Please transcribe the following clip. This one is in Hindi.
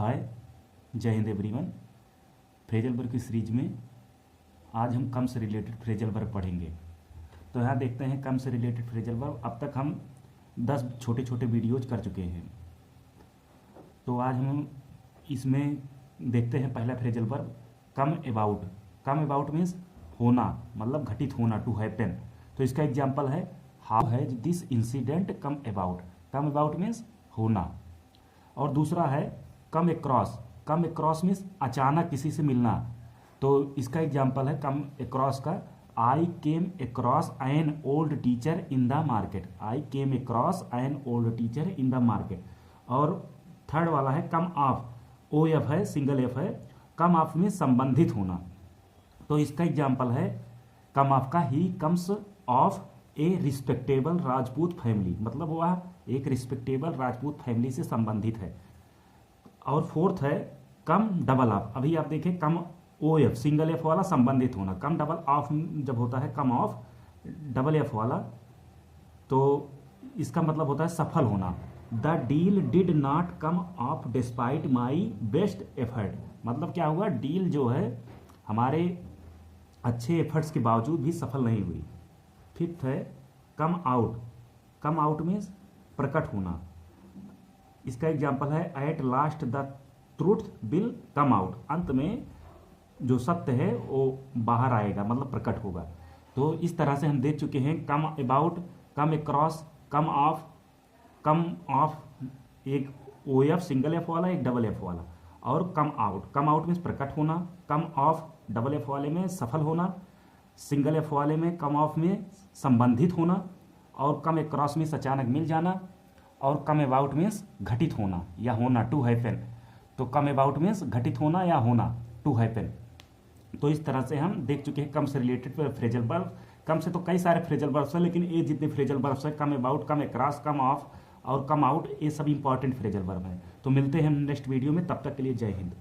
हाय, जय हिंद एवरीवन। फ्रेजल वर्ब की सीरीज में आज हम कम से रिलेटेड फ्रेजल वर्ब पढ़ेंगे। तो यहाँ देखते हैं कम से रिलेटेड फ्रेजल वर्ब। अब तक हम 10 छोटे छोटे वीडियोज कर चुके हैं। तो आज हम इसमें देखते हैं पहला phrasal verb come about. Come about means होना, मतलब घटित होना, टू हैपन। तो इसका एग्जाम्पल है how has this incident come about. Come about means होना। और दूसरा है come across. Come across means अचानक किसी से मिलना। तो इसका एग्जाम्पल है कम अक्रॉस का I came across an old teacher in the market. I came across an old teacher in the market. और थर्ड वाला है कम ऑफ। ओ एफ है, सिंगल एफ है। कम ऑफ में संबंधित होना। तो इसका एग्जाम्पल है कम ऑफ का he comes of A respectable Rajput family, मतलब वह एक रिस्पेक्टेबल राजपूत फैमिली से संबंधित है। और फोर्थ है कम डबल ऑफ। अभी आप देखें कम ओ एफ, सिंगल एफ वाला संबंधित होना। कम डबल ऑफ जब होता है कम ऑफ डबल एफ वाला, तो इसका मतलब होता है सफल होना। The deal did not come of despite my best effort. मतलब क्या हुआ, डील जो है हमारे अच्छे एफर्ट्स के बावजूद भी सफल नहीं हुई। फिफ्थ है come out. Come out means प्रकट होना। इसका एग्जाम्पल है at last the truth will come out. अंत में जो सत्य है वो बाहर आएगा, मतलब प्रकट होगा। तो इस तरह से हम देख चुके हैं come about, come across, come of. Come of एक ओ एफ सिंगल एफ वाला, एक डबल एफ वाला। और come out. Come out means प्रकट होना। कम ऑफ डबल एफ वाले में सफल होना। सिंगल एफ वाले में कम ऑफ में संबंधित होना। और कम अक्रॉस मीन्स अचानक मिल जाना। और कम अबाउट मीन्स घटित होना या होना, टू हैपन। तो कम अबाउट मीन्स घटित होना या होना, टू हैपन। तो इस तरह से हम देख चुके हैं कम से रिलेटेड फ्रेजल वर्ब। कम से तो कई सारे फ्रेजल वर्ब्स हैं, लेकिन ये जितने फ्रेजल वर्ब्स हैं come about, come across, come of और कम आउट, ये सब इंपॉर्टेंट फ्रेजल वर्ब हैं। तो मिलते हैं हम नेक्स्ट वीडियो में, तब तक के लिए जय हिंद।